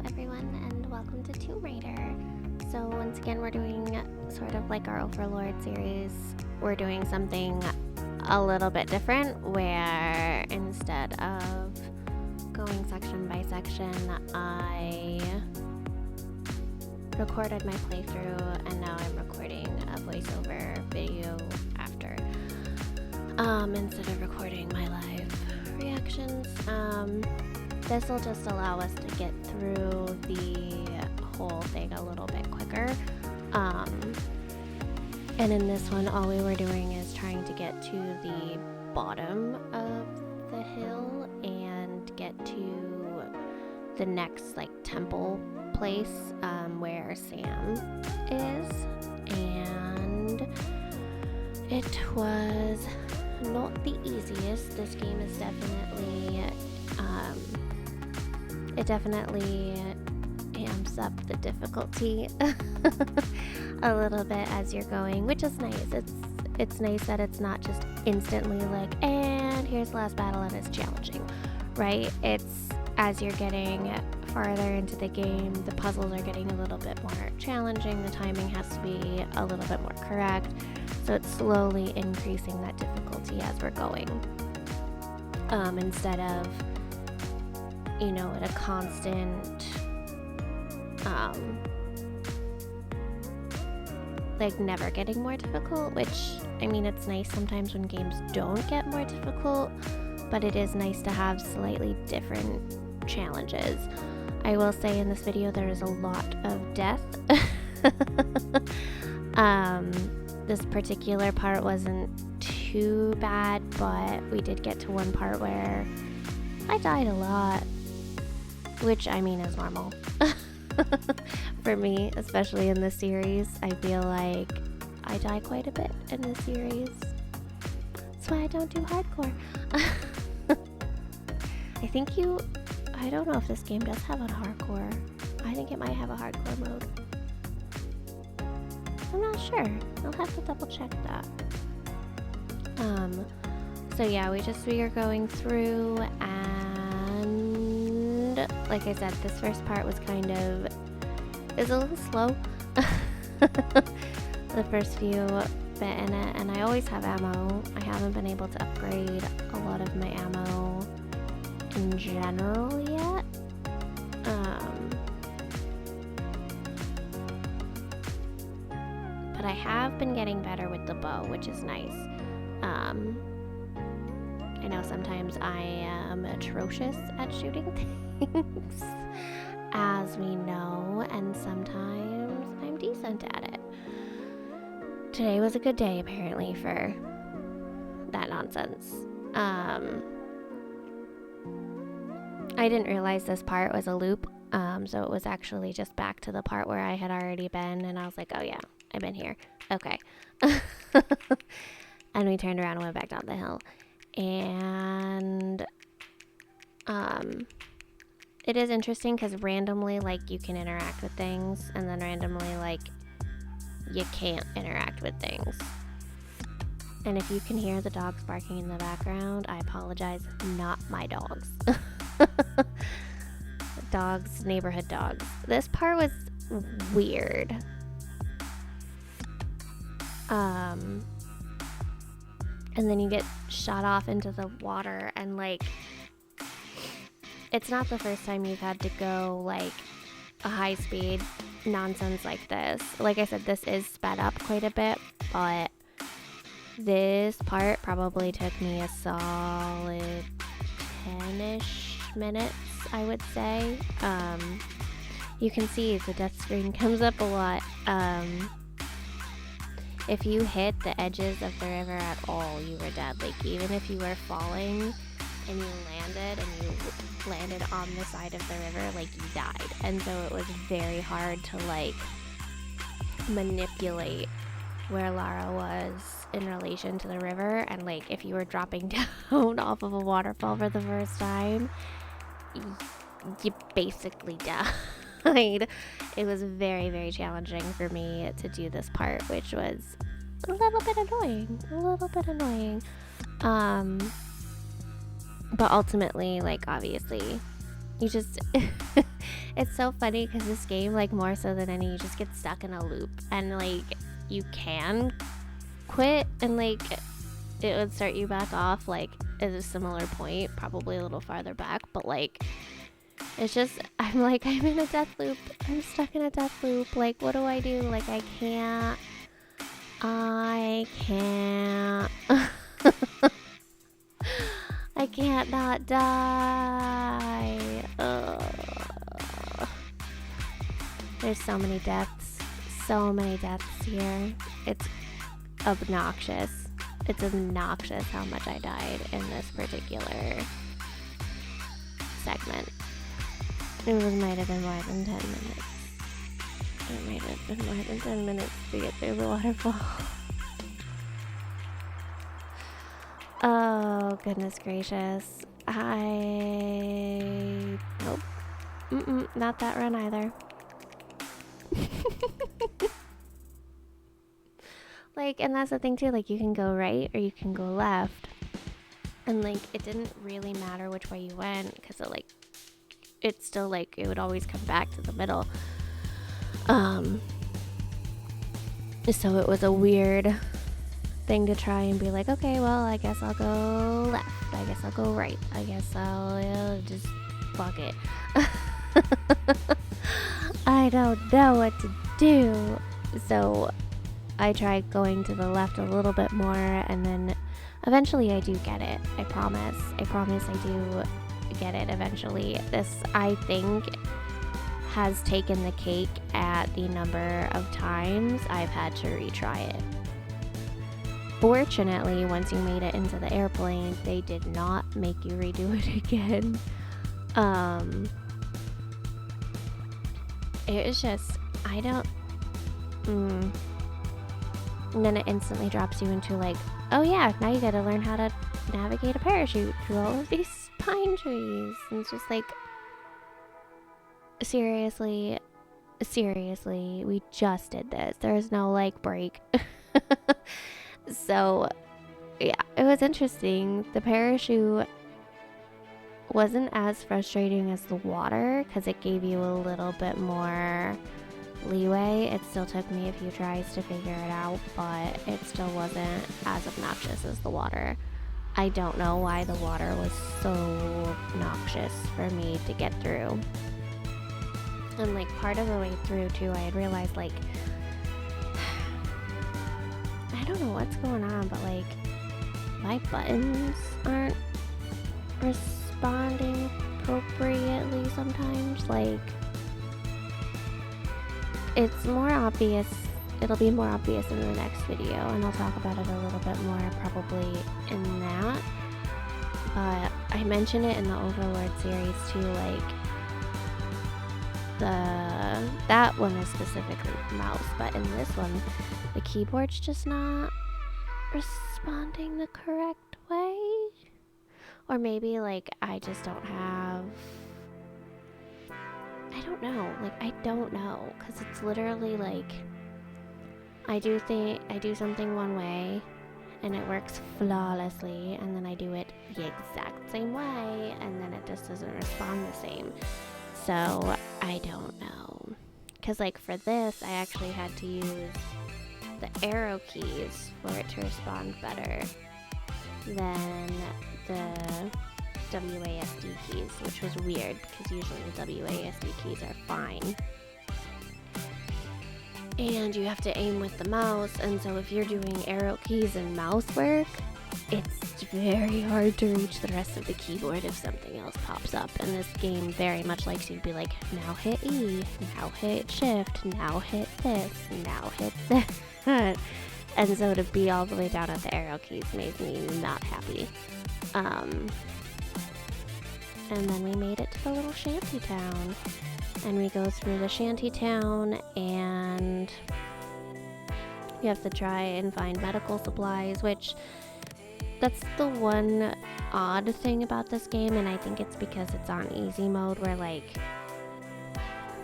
everyone, and welcome to Tomb Raider. So once again, we're doing sort of like our Overlord series. We're doing something a little bit different, where instead of going section by section, I recorded my playthrough, and now I'm recording a voiceover video after, instead of recording my live reactions. This will just allow us to get through the whole thing a little bit quicker. And in this one, all we were doing is trying to get to the bottom of the hill and get to the next temple place where Sam is. And it was not the easiest. This game is definitely it definitely amps up the difficulty a little bit as you're going, which is nice. It's nice that it's not just instantly and here's the last battle and it's challenging, right? It's as you're getting farther into the game, the puzzles are getting a little bit more challenging, the timing has to be a little bit more correct, so it's slowly increasing that difficulty as we're going, instead of at a constant never getting more difficult, which it's nice sometimes when games don't get more difficult, but it is nice to have slightly different challenges. I will say in this video there is a lot of death. This particular part wasn't too bad, but we did get to one part where I died a lot, which is normal. For me, especially in this series. I feel like I die quite a bit in this series. That's why I don't do hardcore. I don't know if this game does have a hardcore. I think it might have a hardcore mode. I'm not sure. I'll have to double check that. So yeah, we are going through, and like I said, this first part was is a little slow. The first few bit in it, and I always have ammo. I haven't been able to upgrade a lot of my ammo in general yet. But I have been getting better with the bow, which is nice. I know sometimes I am atrocious at shooting things, as we know, and sometimes I'm decent at it. Today was a good day, apparently, for that nonsense. I didn't realize this part was a loop, so it was actually just back to the part where I had already been, and I was like, oh yeah, I've been here. Okay. And we turned around and went back down the hill. And it is interesting because randomly you can interact with things, and then randomly you can't interact with things. And if you can hear the dogs barking in the background, I apologize, not my dogs. Dogs, neighborhood dogs. This part was weird. And then you get shot off into the water, and it's not the first time you've had to go a high speed nonsense like this. Like I said, this is sped up quite a bit, but this part probably took me a solid 10-ish minutes, I would say. You can see the death screen comes up a lot. If you hit the edges of the river at all, you were dead. Even if you were falling and you landed on the side of the river, you died. And so it was very hard to manipulate where Lara was in relation to the river. And if you were dropping down off of a waterfall for the first time, you basically died. It was very, very challenging for me to do this part, which was a little bit annoying. But ultimately, obviously, you just It's so funny because this game, like, more so than any, you just get stuck in a loop. And, like, you can quit and, like, it would start you back off, like, at a similar point, probably a little farther back. But, like, it's just, I'm like, I'm in a death loop. I'm stuck in a death loop. Like, what do I do? Like, I can't. I can't not die. Ugh. There's so many deaths. So many deaths here. It's obnoxious. It's obnoxious how much I died in this particular segment. It might have been more than 10 minutes. It might have been more than 10 minutes to get through the waterfall. Oh, goodness gracious. Nope. Not that run either. Like, and that's the thing too, like, you can go right or you can go left. And, like, it didn't really matter which way you went, because it's still, like, it would always come back to the middle. So it was a weird thing to try and be like, okay, well, I guess I'll go left. I guess I'll go right. I guess I'll just fuck it. I don't know what to do. So I tried going to the left a little bit more, and then eventually I do get it. I promise I do get it eventually. This, I think, has taken the cake at the number of times I've had to retry it. Fortunately, once you made it into the airplane, they did not make you redo it again. It was just, I don't, and then it instantly drops you into, like, oh yeah, now you gotta learn how to navigate a parachute through all of these pine trees. And it's just like, seriously, we just did this. There's no, like, break. So, yeah, it was interesting. The parachute wasn't as frustrating as the water, because it gave you a little bit more leeway. It still took me a few tries to figure it out, but it still wasn't as obnoxious as the water. I don't know why the water was so obnoxious for me to get through. And, like, part of the way through, too, I had realized, like, I don't know what's going on, but, like, my buttons aren't responding appropriately sometimes. Like, it's more obvious. It'll be more obvious in the next video, and I'll talk about it a little bit more probably in that. But I mentioned it in the Overlord series too, like, that one is specifically mouse, but in this one, the keyboard's just not responding the correct way. Or maybe, like, I just don't have, I don't know, because it's literally, like, I do something one way, and it works flawlessly, and then I do it the exact same way, and then it just doesn't respond the same. So, I don't know. Because, like, for this, I actually had to use the arrow keys for it to respond better than the WASD keys, which was weird, because usually the WASD keys are fine. And you have to aim with the mouse, and so if you're doing arrow keys and mouse work, it's very hard to reach the rest of the keyboard if something else pops up. And this game very much likes you to be like, now hit E, now hit shift, now hit this, now hit that. And so to be all the way down at the arrow keys made me not happy. And then we made it to the little Shantytown. And we go through the Shantytown, and you have to try and find medical supplies, which that's the one odd thing about this game, and I think it's because it's on easy mode where, like,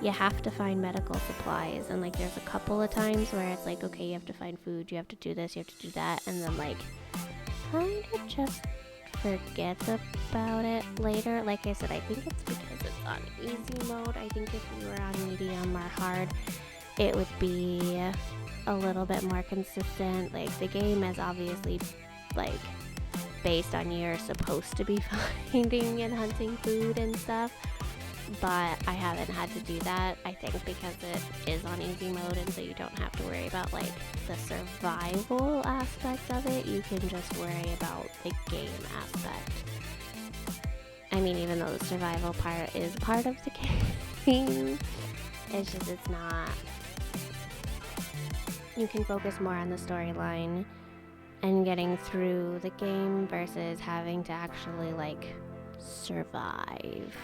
you have to find medical supplies, and, like, there's a couple of times where it's like, okay, you have to find food, you have to do this, you have to do that, and then, like, kind of just forgets about it later. Like I said, I think it's because it's on easy mode. I think if you were on medium or hard, it would be a little bit more consistent. Like, the game is obviously, like, based on you're supposed to be finding and hunting food and stuff, but I haven't had to do that, I think because it is on easy mode, and so you don't have to worry about, like, the survival aspect of it. You can just worry about the game aspect. I mean, even though the survival part is part of the game, it's just, it's not. You can focus more on the storyline and getting through the game versus having to actually, like, survive.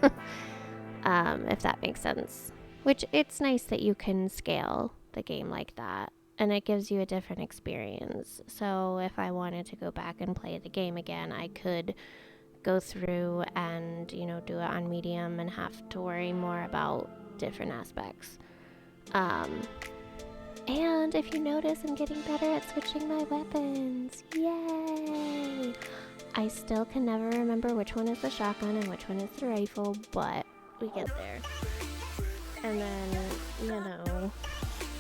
If that makes sense. Which, it's nice that you can scale the game like that, and it gives you a different experience. So if I wanted to go back and play the game again, I could go through and, you know, do it on medium and have to worry more about different aspects. And if you notice, I'm getting better at switching my weapons. Yay! I still can never remember which one is the shotgun and which one is the rifle, but we get there. And then, you know,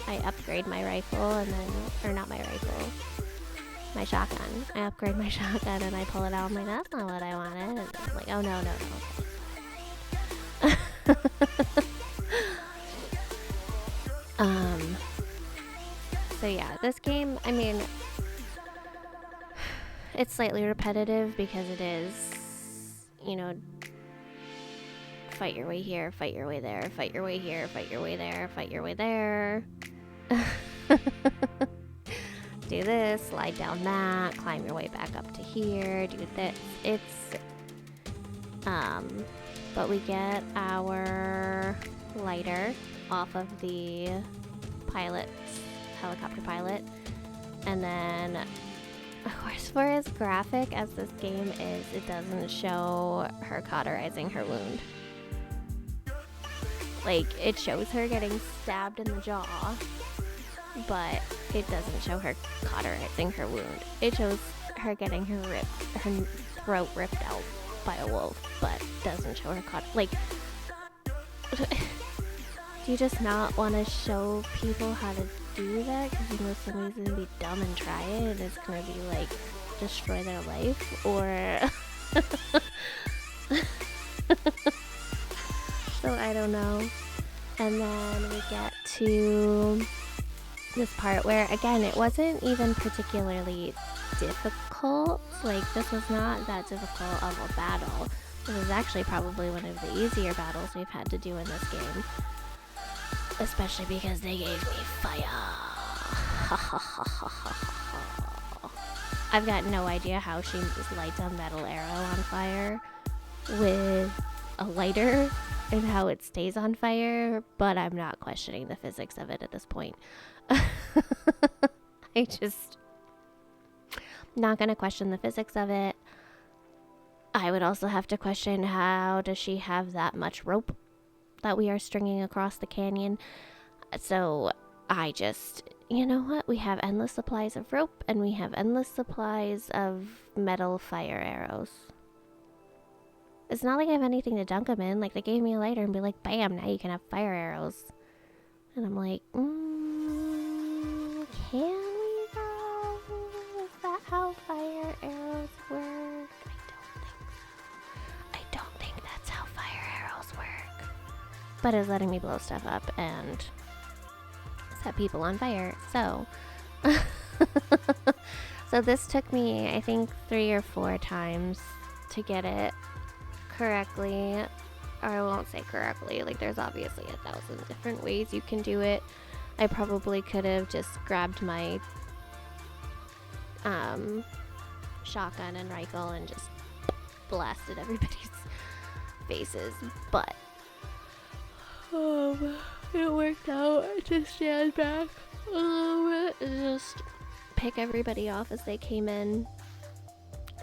I upgrade my rifle and then, or not my rifle, my shotgun. I upgrade my shotgun and I pull it out. I'm like, that's not what I wanted. And I'm like, oh no, okay. So yeah, this game, I mean, it's slightly repetitive because it is, you know, fight your way here, fight your way there, fight your way here, fight your way there, fight your way there. Do this, slide down that, climb your way back up to here, do this. It's, but we get our lighter off of the helicopter pilot, and then, of course, for as graphic as this game is, it doesn't show her cauterizing her wound. Like, it shows her getting stabbed in the jaw, but it doesn't show her cauterizing her wound. It shows her getting her throat ripped out by a wolf, but doesn't show her like, do you just not want to show people how to do that because you know somebody's gonna be dumb and try it and it's gonna be like destroy their life? Or so I don't know. And then we get to this part where, again, it wasn't even particularly difficult. Like, this was not that difficult of a battle. This is actually probably one of the easier battles we've had to do in this game. Especially because they gave me fire. I've got no idea how she just lights a metal arrow on fire with a lighter and how it stays on fire, but I'm not questioning the physics of it at this point. Not gonna question the physics of it. I would also have to question, how does she have that much rope that we are stringing across the canyon? So I just, you know what? We have endless supplies of rope and we have endless supplies of metal fire arrows. It's not like I have anything to dunk them in. Like, they gave me a lighter and be like, bam, now you can have fire arrows. And I'm like, can we though? Is that how fire arrows work? I don't think that's how fire arrows work. But it's letting me blow stuff up and set people on fire. So, so this took me, I think, 3 or 4 times to get it correctly. Or I won't say correctly, like, there's obviously 1,000 different ways you can do it. I probably could have just grabbed my shotgun and rifle and just blasted everybody's faces, but it worked out to stand back a little bit and just pick everybody off as they came in.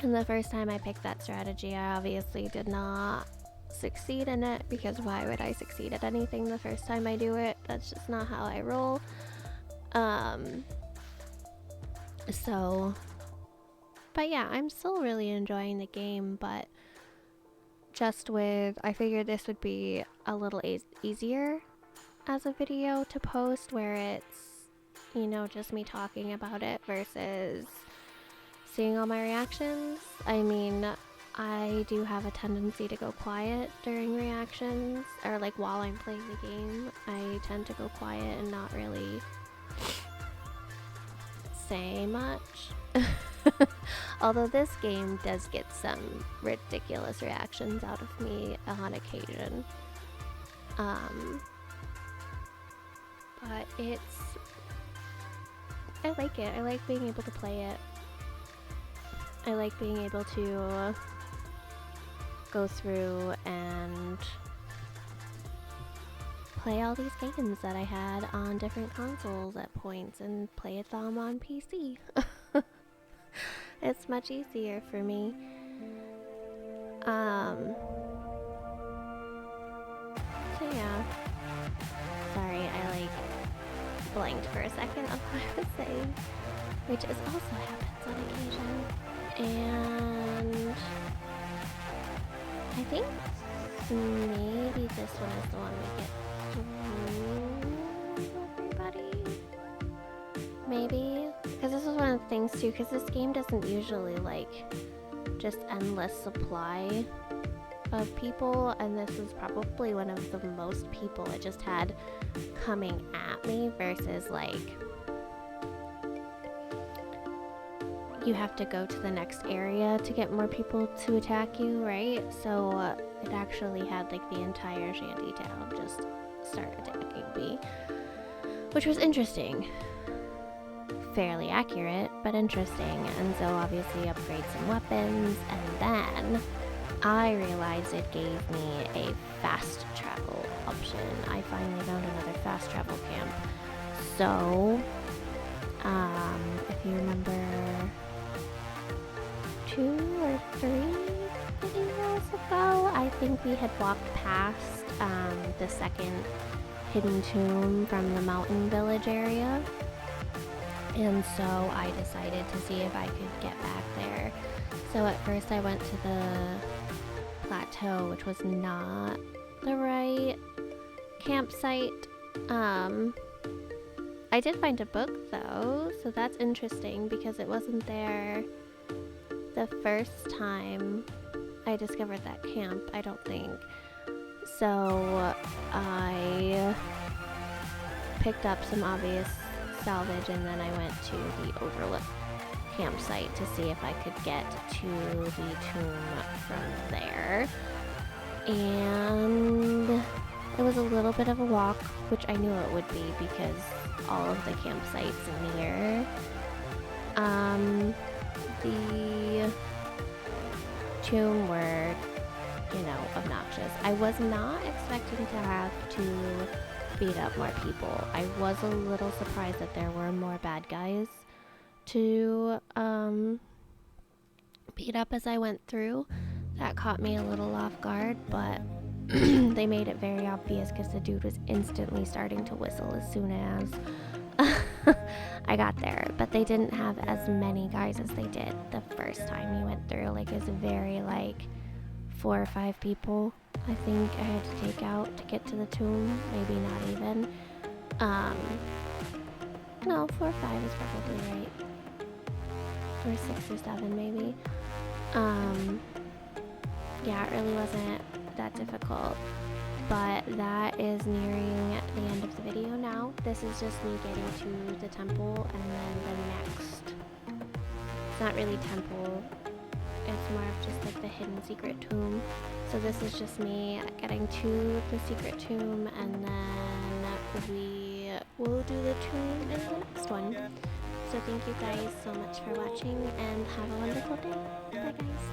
And the first time I picked that strategy, I obviously did not succeed in it, because why would I succeed at anything the first time I do it? That's just not how I roll. But yeah, I'm still really enjoying the game, but just with, I figured this would be a little easier as a video to post, where it's, you know, just me talking about it versus seeing all my reactions. I mean, I do have a tendency to go quiet during reactions, or like while I'm playing the game. I tend to go quiet and not really say much. Although this game does get some ridiculous reactions out of me on occasion. But I like it. I like being able to play it. I like being able to go through and play all these games that I had on different consoles at points and play them on PC. It's much easier for me. So yeah. Sorry, I like blanked for a second on what I was saying, which is also happens on occasion. And I think maybe this one is the one we get through everybody. Maybe, because this is one of the things too, because this game doesn't usually like just endless supply of people, and this is probably one of the most people it just had coming at me, versus like you have to go to the next area to get more people to attack you, right? So it actually had like the entire Shantytown just start attacking me, which was interesting. Fairly accurate, but interesting. And so obviously upgrade some weapons, and then I realized it gave me a fast travel option. I finally found another fast travel camp. So if you remember 2 or 3 videos ago, I think we had walked past the second hidden tomb from the mountain village area. And so I decided to see if I could get back there. So at first I went to the plateau, which was not the right campsite. I did find a book though, so that's interesting because it wasn't there the first time I discovered that camp, I don't think. So I picked up some obvious salvage, and then I went to the overlook campsite to see if I could get to the tomb from there. And it was a little bit of a walk, which I knew it would be because all of the campsites near the tomb were, you know, obnoxious. I was not expecting to have to beat up more people. I was a little surprised that there were more bad guys to beat up as I went through. That caught me a little off guard, but they made it very obvious because the dude was instantly starting to whistle as soon as I got there. But they didn't have as many guys as they did the first time you went through. Like, it was very like 4 or 5 people I think I had to take out to get to the tomb. Maybe not even. No, 4 or 5 is probably right. Or 6 or 7 maybe. Yeah, it really wasn't that difficult. But that is nearing the end of the video now. This is just me getting to the temple, and then the next, it's not really temple, it's more of just like the hidden secret tomb. So this is just me getting to the secret tomb, and then we will do the tomb in the next one. So thank you guys so much for watching, and have a wonderful day. Bye guys.